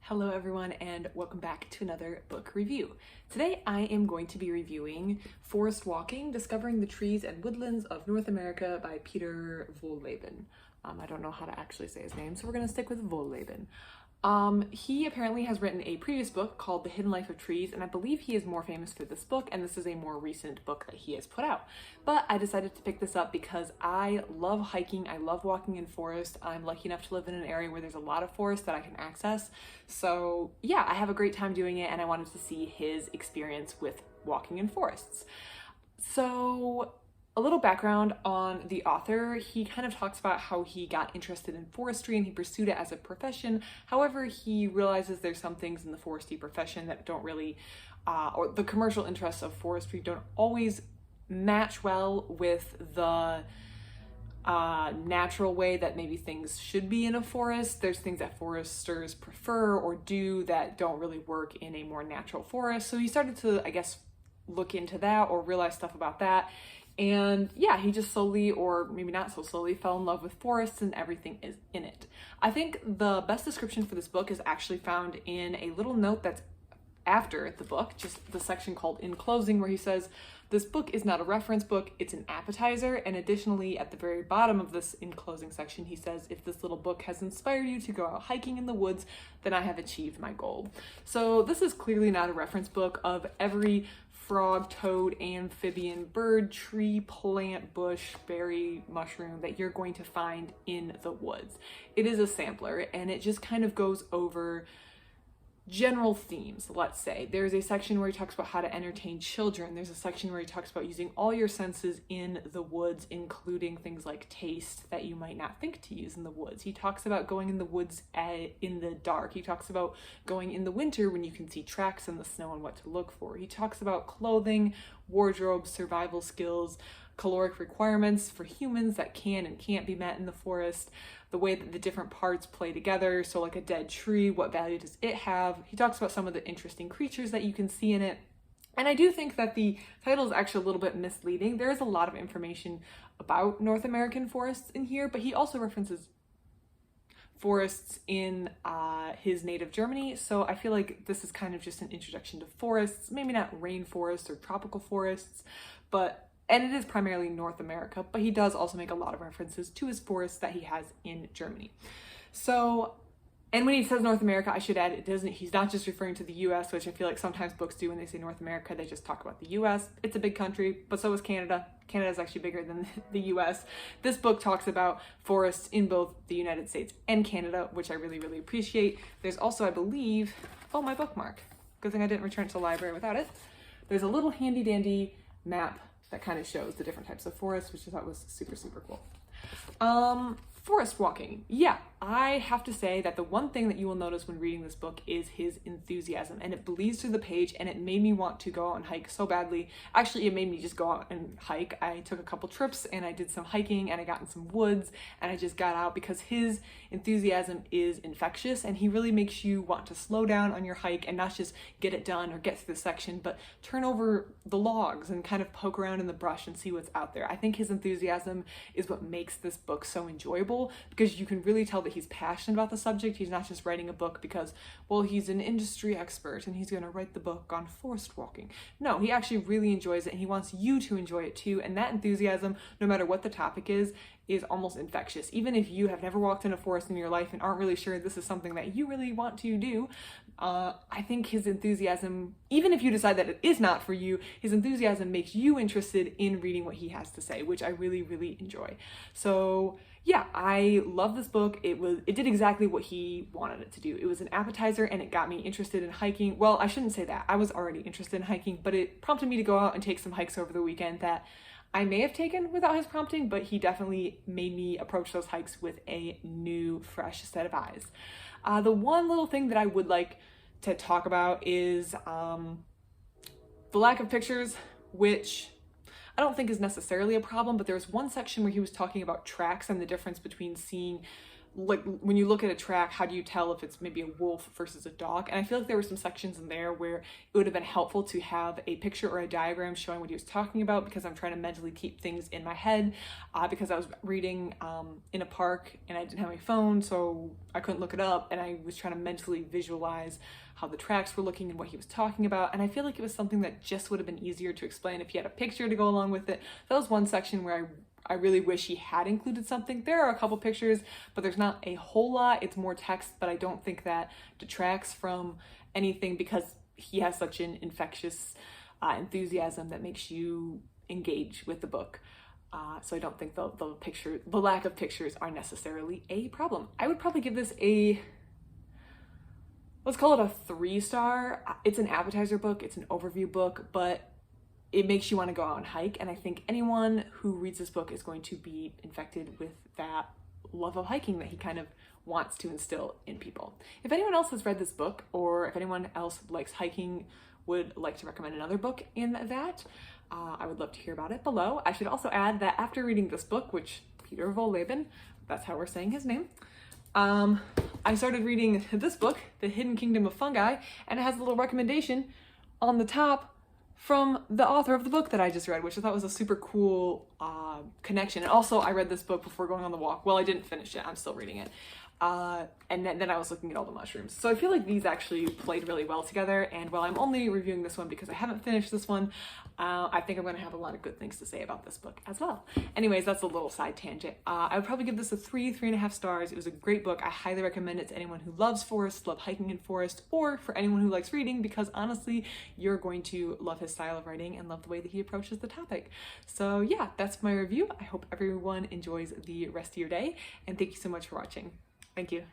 Hello everyone and welcome back to another book review. Today I am going to be reviewing Forest Walking, Discovering the Trees and Woodlands of North America by Peter Wohlleben. I don't know how to actually say his name, so we're going to stick with Wohlleben. He apparently has written a previous book called The Hidden Life of Trees, and I believe he is more famous for this book, and this is a more recent book that he has put out. But I decided to pick this up because I love hiking, I love walking in forest. I'm lucky enough to live in an area where there's a lot of forest that I can access. So yeah, I have a great time doing it, and I wanted to see his experience with walking in forests. So a little background on the author. He kind of talks about how he got interested in forestry and he pursued it as a profession. However, he realizes there's some things in the forestry profession that don't really, or the commercial interests of forestry don't always match well with the natural way that maybe things should be in a forest. There's things that foresters prefer or do that don't really work in a more natural forest. So he started to, I guess, look into that or realize stuff about that. And yeah, he just slowly, or maybe not so slowly, fell in love with forests and everything is in it. I think the best description for this book is actually found in a little note that's after the book, just the section called In Closing, where he says, "This book is not a reference book, it's an appetizer." And additionally, at the very bottom of this In Closing section, he says, "If this little book has inspired you to go out hiking in the woods, then I have achieved my goal." So this is clearly not a reference book of every frog, toad, amphibian, bird, tree, plant, bush, berry, mushroom that you're going to find in the woods. It is a sampler, and it just kind of goes over general themes, let's say. There's a section where he talks about how to entertain children. There's a section where he talks about using all your senses in the woods, including things like taste that you might not think to use in the woods. He talks about going in the woods in the dark. He talks about going in the winter when you can see tracks in the snow and what to look for. He talks about clothing, wardrobe, survival skills, caloric requirements for humans that can and can't be met in the forest, the way that the different parts play together. So like a dead tree, what value does it have? He talks about some of the interesting creatures that you can see in it. And I do think that the title is actually a little bit misleading. There is a lot of information about North American forests in here, but he also references forests in his native Germany. So I feel like this is kind of just an introduction to forests, maybe not rainforests or tropical forests, and it is primarily North America, but he does also make a lot of references to his forests that he has in Germany. So, and when he says North America, I should add, he's not just referring to the US, which I feel like sometimes books do when they say North America, they just talk about the US. It's a big country, but so is Canada. Canada is actually bigger than the US. This book talks about forests in both the United States and Canada, which I really, really appreciate. There's also, I believe, oh, my bookmark. Good thing I didn't return to the library without it. There's a little handy dandy map that kind of shows the different types of forests, which I thought was super, super cool. Forest walking. Yeah, I have to say that the one thing that you will notice when reading this book is his enthusiasm, and it bleeds through the page, and it made me want to go out and hike so badly. Actually, it made me just go out and hike. I took a couple trips and I did some hiking and I got in some woods and I just got out because his enthusiasm is infectious and he really makes you want to slow down on your hike and not just get it done or get through the section, but turn over the logs and kind of poke around in the brush and see what's out there. I think his enthusiasm is what makes this book so enjoyable, because you can really tell that he's passionate about the subject. He's not just writing a book because, well, he's an industry expert and he's going to write the book on forest walking. No, he actually really enjoys it and he wants you to enjoy it too. And that enthusiasm, no matter what the topic is almost infectious. Even if you have never walked in a forest in your life and aren't really sure this is something that you really want to do, I think his enthusiasm, even if you decide that it is not for you, his enthusiasm makes you interested in reading what he has to say, which I really, really enjoy. So yeah, I love this book. It did exactly what he wanted it to do. It was an appetizer and it got me interested in hiking. Well, I shouldn't say that. I was already interested in hiking, but it prompted me to go out and take some hikes over the weekend that I may have taken without his prompting, but he definitely made me approach those hikes with a new, fresh set of eyes. The one little thing that I would like to talk about is the lack of pictures, which I don't think is necessarily a problem, but there was one section where he was talking about tracks and the difference between seeing like when you look at a track, how do you tell if it's maybe a wolf versus a dog? And I feel like there were some sections in there where it would have been helpful to have a picture or a diagram showing what he was talking about, because I'm trying to mentally keep things in my head, because I was reading in a park and I didn't have my phone, so I couldn't look it up, and I was trying to mentally visualize how the tracks were looking and what he was talking about. And I feel like it was something that just would have been easier to explain if he had a picture to go along with it. That was one section where I really wish he had included something. There are a couple pictures, but there's not a whole lot. It's more text, but I don't think that detracts from anything, because he has such an infectious enthusiasm that makes you engage with the book. So I don't think the lack of pictures are necessarily a problem. I would probably give this let's call it a 3-star. It's an appetizer book, it's an overview book, but it makes you want to go out and hike, and I think anyone who reads this book is going to be infected with that love of hiking that he kind of wants to instill in people. If anyone else has read this book, or if anyone else likes hiking, would like to recommend another book in that, I would love to hear about it below. I should also add that after reading this book, which Peter Wohlleben, that's how we're saying his name, I started reading this book, The Hidden Kingdom of Fungi, and it has a little recommendation on the top from the author of the book that I just read, which I thought was a super cool connection. And also, I read this book before going on the walk. Well, I didn't finish it. I'm still reading it. And then I was looking at all the mushrooms. So I feel like these actually played really well together. And while I'm only reviewing this one because I haven't finished this one, I think I'm going to have a lot of good things to say about this book as well. Anyways, that's a little side tangent. I would probably give this a 3.5 stars. It was a great book. I highly recommend it to anyone who loves forests, love hiking in forest, or for anyone who likes reading, because honestly, you're going to love his style of writing and love the way that he approaches the topic. So yeah, that's my review. I hope everyone enjoys the rest of your day, and thank you so much for watching. Thank you.